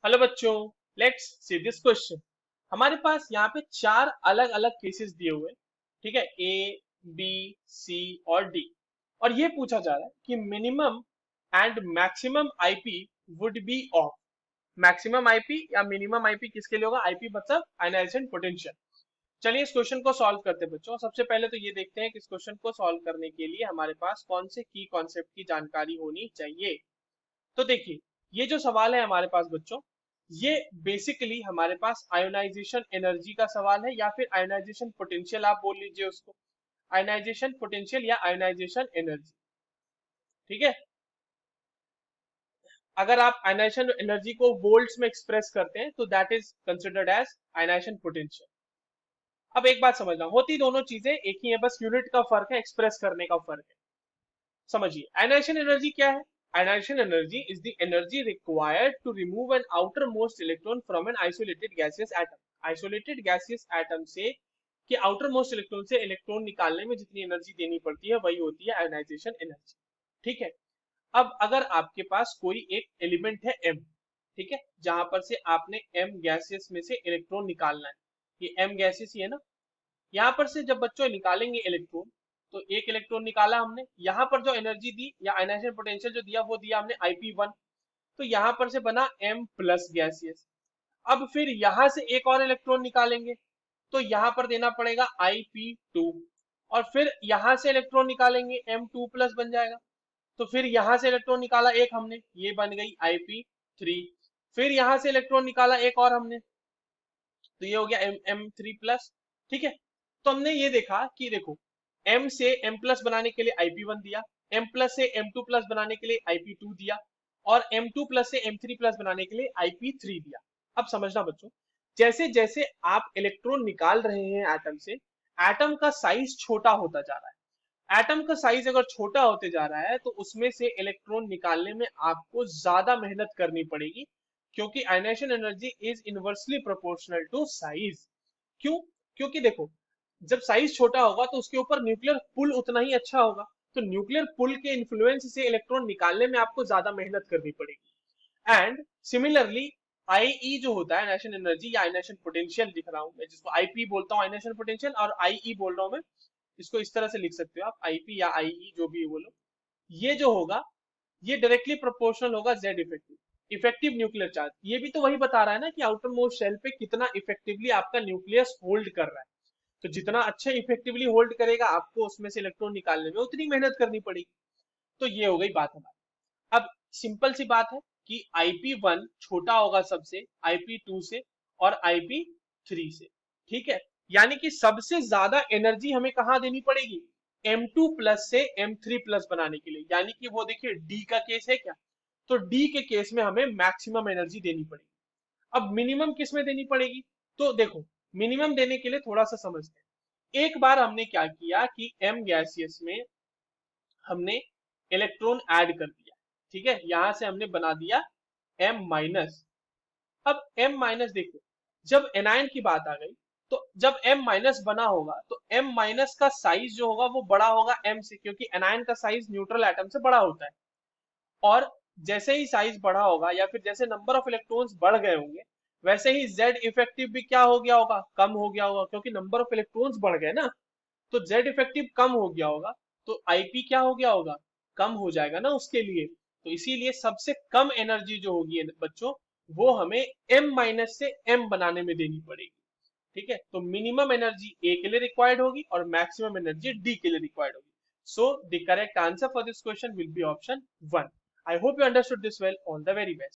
Hello बच्चों, let's see this question. हमारे पास यहाँ पे चार अलग अलग केसेस दिए हुए हैं। ठीक है, ए, बी, सी और डी। और ये पूछा जा रहा है कि minimum and maximum IP would be of. Maximum IP या मिनिमम आईपी किसके लिए होगा? आईपी मतलब आयनाइजेशन पोटेंशियल। चलिए इस क्वेश्चन को सॉल्व करते हैं बच्चों। सबसे पहले तो ये देखते हैं कि इस क्वेश्चन को सॉल्व करने के लिए हमारे पास कौन से की कॉन्सेप्ट की जानकारी होनी चाहिए। तो देखिए, ये जो सवाल है हमारे पास बच्चों, ये बेसिकली हमारे पास आयोनाइजेशन एनर्जी का सवाल है, या फिर आयोनाइजेशन पोटेंशियल आप बोल लीजिए उसको। आयोनाइजेशन पोटेंशियल या आयोनाइजेशन एनर्जी। ठीक है, अगर आप आयोनाइजेशन एनर्जी को वोल्ट्स में एक्सप्रेस करते हैं तो that is considered as ionisation potential. अब एक बात समझना, होती दोनों चीजें एक ही है, बस यूनिट का फर्क है, एक्सप्रेस करने का फर्क है। समझिए, आयनाइजेशन एनर्जी क्या है? Ionisation energy is the energy required to remove an outer most electron from an isolated gaseous atom. Isolated gaseous atom से कि आउटर मोस्ट इलेक्ट्रॉन से इलेक्ट्रॉन निकालने में जितनी एनर्जी देनी पड़ती है वही होती है आयनाइजेशन एनर्जी। ठीक है, अब अगर आपके पास कोई एक एलिमेंट है एम, ठीक है, जहां पर से आपने एम गैसियस में से इलेक्ट्रॉन निकालना है। ये एम गैसियस ही है ना। यहाँ पर से जब बच्चों निकालेंगे इलेक्ट्रॉन, तो एक इलेक्ट्रॉन निकाला हमने, यहाँ पर जो एनर्जी दी या आयनाइजेशन पोटेंशियल जो दिया वो दिया हमने Ip1। तो यहाँ पर से बना M प्लस गैसियस। अब फिर यहाँ से एक और इलेक्ट्रॉन निकालेंगे, तो यहाँ पर देना पड़ेगा Ip2। और फिर यहाँ से इलेक्ट्रॉन निकालेंगे M2 प्लस बन जाएगा। तो फिर यहाँ से इलेक्ट्रॉन निकाला एक हमने, ये बन गई Ip3। फिर यहाँ से इलेक्ट्रॉन निकाला एक और हमने, तो ये हो गया M3 प्लस। ठीक है, तो हमने ये देखा कि देखो, M से M प्लस बनाने के लिए Ip1 दिया, M प्लस से M2 प्लस बनाने के लिए Ip2 दिया, और M2 प्लस से M3 प्लस बनाने के लिए Ip3 दिया। अब समझना बच्चों, जैसे जैसे आप इलेक्ट्रॉन निकाल रहे हैं एटम से, एटम का साइज छोटा होता जा रहा है। एटम का साइज अगर छोटा होते जा रहा है तो उसमें से इलेक्ट्रॉन निकालने में आपको ज्यादा मेहनत करनी पड़ेगी, क्योंकि ionisation energy is inversely proportional to size. क्यों? क्योंकि देखो, जब साइज छोटा होगा तो उसके ऊपर न्यूक्लियर पुल उतना ही अच्छा होगा। तो न्यूक्लियर पुल के इन्फ्लुएंस से इलेक्ट्रॉन निकालने में आपको ज्यादा मेहनत करनी पड़ेगी। एंड सिमिलरली आईई जो होता है आयनाइजेशन एनर्जी या आयनाइजेशन पोटेंशियल लिख रहा हूं मैं, जिसको आईपी बोलता हूं आयनाइजेशन पोटेंशियल, और आईई बोल रहा हूं मैं, इसको इस तरह से लिख सकते हो आप, आईपी या आईई जो भी बोलो। ये जो होगा, ये डायरेक्टली प्रोपोर्शनल होगा Z effective. Effective nuclear charge ये भी तो वही बता रहा है ना कि आउटर मोस्ट शेल पे कितना इफेक्टिवली आपका न्यूक्लियस होल्ड कर रहा है। तो जितना अच्छा इफेक्टिवली होल्ड करेगा, आपको उसमें से इलेक्ट्रॉन निकालने में उतनी मेहनत करनी पड़ेगी। तो ये हो गई बात हमारी। अब सिंपल सी बात है कि Ip1 छोटा होगा सबसे Ip2 से और Ip3 से। ठीक है, यानी कि सबसे ज्यादा एनर्जी हमें कहाँ देनी पड़ेगी? M2 प्लस से M3 प्लस बनाने के लिए। यानी कि वो देखिए डी का केस है क्या, तो डी के केस में हमें मैक्सिमम एनर्जी देनी पड़ेगी। अब मिनिमम किस में देनी पड़ेगी? तो देखो, मिनिमम देने के लिए थोड़ा सा समझते हैं। एक बार हमने क्या किया कि एम गैसियस में हमने इलेक्ट्रॉन ऐड कर दिया। ठीक है, यहां से हमने बना दिया एम माइनस। अब एम माइनस देखो, जब एनायन की बात आ गई, तो जब एम माइनस बना होगा तो एम माइनस का साइज जो होगा वो बड़ा होगा एम से, क्योंकि एनायन का साइज न्यूट्रल एटम से बड़ा होता है। और जैसे ही साइज बढ़ा होगा या फिर जैसे नंबर ऑफ इलेक्ट्रॉन्स बढ़ गए होंगे, वैसे ही जेड इफेक्टिव भी क्या हो गया होगा? कम हो गया होगा, क्योंकि नंबर ऑफ इलेक्ट्रॉन्स बढ़ गए ना। तो जेड इफेक्टिव कम हो गया होगा, तो आईपी क्या हो गया होगा? कम हो जाएगा ना उसके लिए। तो इसीलिए सबसे कम एनर्जी जो होगी बच्चों, वो हमें एम माइनस से एम बनाने में देनी पड़ेगी। ठीक है, तो मिनिमम एनर्जी ए के लिए रिक्वायर्ड होगी और मैक्सिमम एनर्जी डी के लिए रिक्वायर्ड होगी। So the correct answer for this question will be option 1। I hope you understood this well. All the very best.